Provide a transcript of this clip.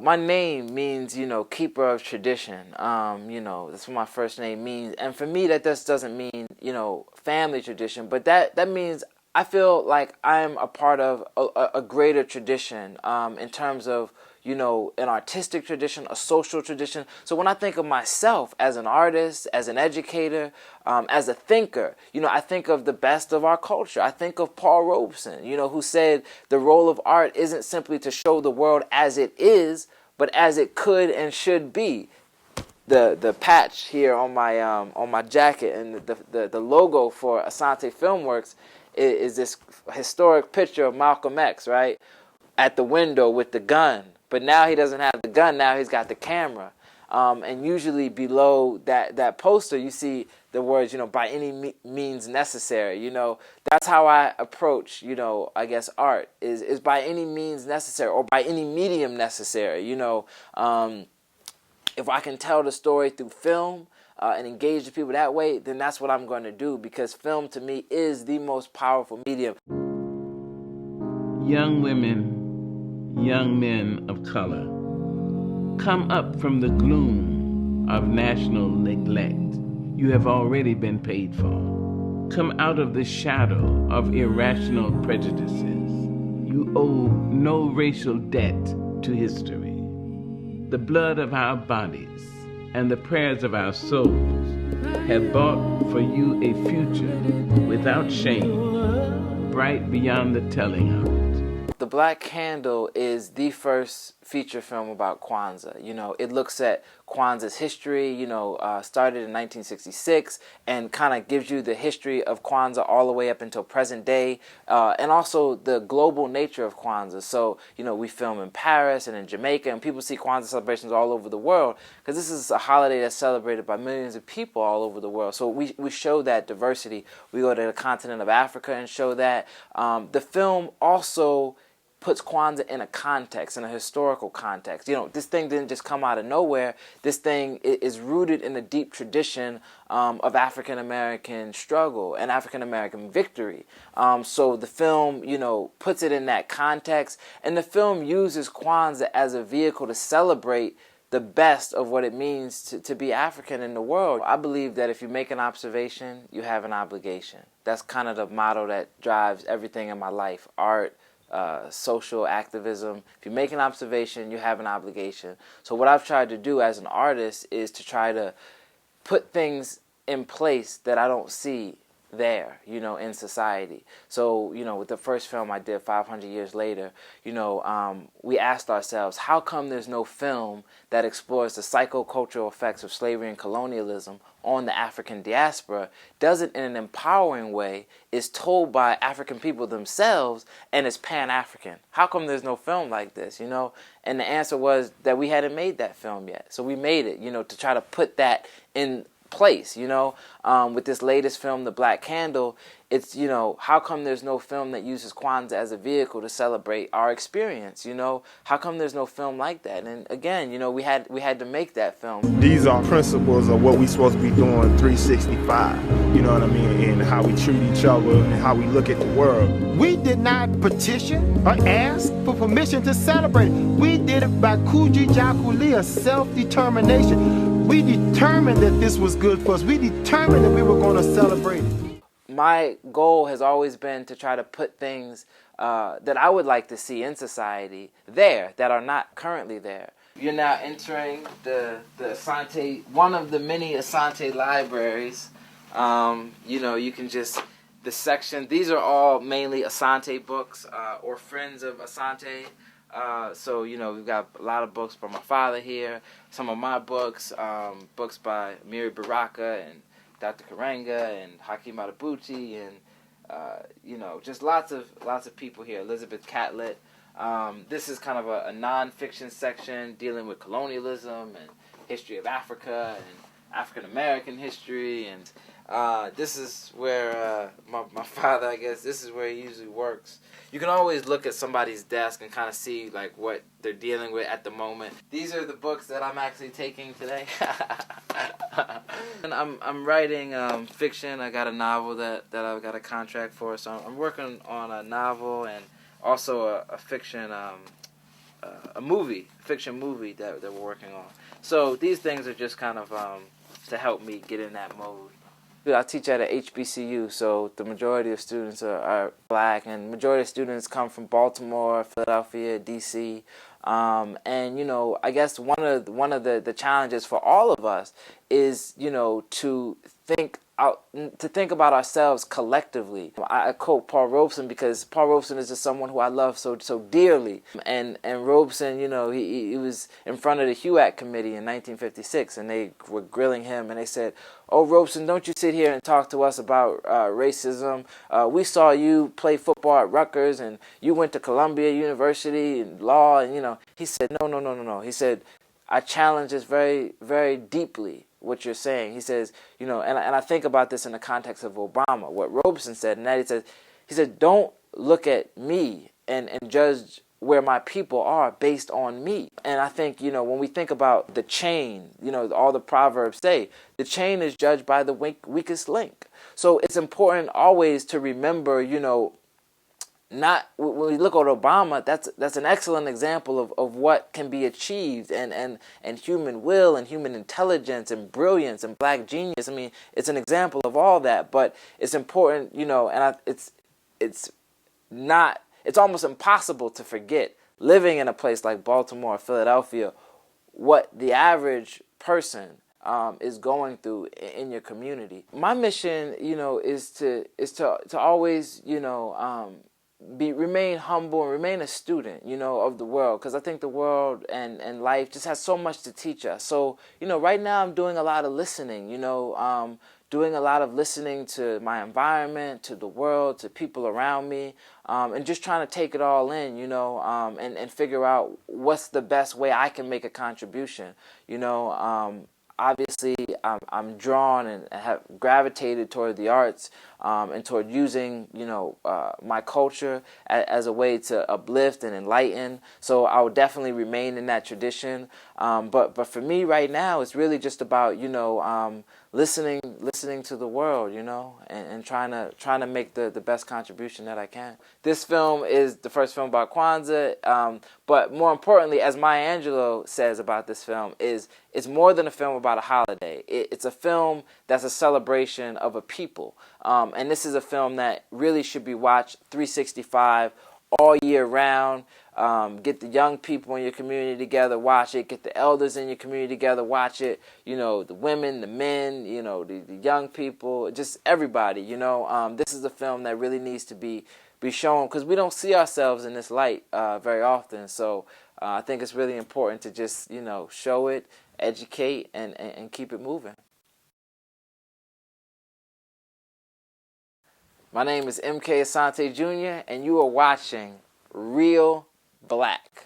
my name means, keeper of tradition. That's what my first name means. And for me, that just doesn't mean, family tradition, but that means I feel like I'm a part of a greater tradition in terms of, an artistic tradition, a social tradition. So when I think of myself as an artist, as an educator, as a thinker, I think of the best of our culture. I think of Paul Robeson, who said the role of art isn't simply to show the world as it is, but as it could and should be. The patch here on my jacket and the logo for Asante Filmworks is this historic picture of Malcolm X, right, at the window with the gun. But now he doesn't have the gun. Now he's got the camera. And usually below that poster, you see the words, by any means necessary. That's how I approach, I guess art is by any means necessary, or by any medium necessary. If I can tell the story through film and engage the people that way, then that's what I'm going to do, because film to me is the most powerful medium. Young women, young men of color, come up from the gloom of national neglect you have already been paid for. Come out of the shadow of irrational prejudices. You owe no racial debt to history. The blood of our bodies and the prayers of our souls have bought for you a future without shame, bright beyond the telling of it. The Black Candle is the first feature film about Kwanzaa. It looks at Kwanzaa's history, started in 1966, and kind of gives you the history of Kwanzaa all the way up until present day, and also the global nature of Kwanzaa. So, we film in Paris and in Jamaica, and people see Kwanzaa celebrations all over the world, because this is a holiday that's celebrated by millions of people all over the world. So we show that diversity. We go to the continent of Africa and show that. The film also puts Kwanzaa in a context, in a historical context. This thing didn't just come out of nowhere. This thing is rooted in a deep tradition of African-American struggle and African-American victory. So the film, puts it in that context, and the film uses Kwanzaa as a vehicle to celebrate the best of what it means to be African in the world. I believe that if you make an observation, you have an obligation. That's kind of the motto that drives everything in my life: art, social activism. If you make an observation, you have an obligation. So what I've tried to do as an artist is to try to put things in place that I don't see there, in society. So, with the first film I did, 500 Years Later, we asked ourselves, how come there's no film that explores the psychocultural effects of slavery and colonialism on the African diaspora, does it in an empowering way, is told by African people themselves, and is Pan-African? How come there's no film like this, And the answer was that we hadn't made that film yet. So we made it, to try to put that in place, with this latest film, The Black Candle. It's, how come there's no film that uses Kwanzaa as a vehicle to celebrate our experience, How come there's no film like that? And again, we had to make that film. These are principles of what we're supposed to be doing 365, you know what I mean, and how we treat each other and how we look at the world. We did not petition or ask for permission to celebrate. We did it by kujichagulia, self-determination. We determined that this was good for us. We determined that we were going to celebrate it. My goal has always been to try to put things that I would like to see in society there that are not currently there. You're now entering the Asante, one of the many Asante libraries. You can just, the section, these are all mainly Asante books or friends of Asante. So, we've got a lot of books by my father here, some of my books, books by Miri Baraka and Dr. Karenga and Hakeem Adabuchi and, just lots of people here, Elizabeth Catlett. This is kind of a non-fiction section dealing with colonialism and history of Africa and African-American history, and this is where my father, I guess, this is where he usually works. You can always look at somebody's desk and kind of see like what they're dealing with at the moment. These are the books that I'm actually taking today. And I'm writing fiction. I got a novel that I've got a contract for, so I'm working on a novel and also a fiction a movie, fiction movie that we're working on. So these things are just kind of to help me get in that mode. I teach at a HBCU, so the majority of students are black, and majority of students come from Baltimore, Philadelphia, DC. And I guess one of the challenges for all of us is to think about ourselves collectively. I quote Paul Robeson because Paul Robeson is just someone who I love so dearly. And Robeson, he was in front of the HUAC committee in 1956, and they were grilling him, and they said, "Oh, Robeson, don't you sit here and talk to us about racism. We saw you play football at Rutgers, and you went to Columbia University and law." And he said, "No. He said, "I challenge this very, very deeply, what you're saying." He says, and I think about this in the context of Obama, what Robeson said, and that he said, "Don't look at me and judge where my people are based on me." And I think, when we think about the chain, all the proverbs say, the chain is judged by the weakest link. So it's important always to remember, not when we look at Obama, that's an excellent example of what can be achieved and human will and human intelligence and brilliance and black genius. I mean, it's an example of all that, but it's important, it's almost impossible to forget, living in a place like Baltimore or Philadelphia, what the average person is going through in your community. My mission, is to always, remain humble and remain a student, of the world, because I think the world and life just has so much to teach us. So, right now I'm doing a lot of listening, doing a lot of listening to my environment, to the world, to people around me, and just trying to take it all in, and figure out what's the best way I can make a contribution, Obviously, I'm drawn and have gravitated toward the arts and toward using, my culture as a way to uplift and enlighten. So I will definitely remain in that tradition. But for me right now, it's really just about, listening to the world, and trying to make the best contribution that I can. This film is the first film about Kwanzaa, but more importantly, as Maya Angelou says about this film, it's more than a film about a holiday. It's a film that's a celebration of a people, and this is a film that really should be watched 365 all year round. Get the young people in your community together, watch it. Get the elders in your community together, watch it. The women, the men, the young people, just everybody. This is a film that really needs to be shown because we don't see ourselves in this light very often. So I think it's really important to just show it, educate, and keep it moving. My name is MK Asante Jr., and you are watching Real Black.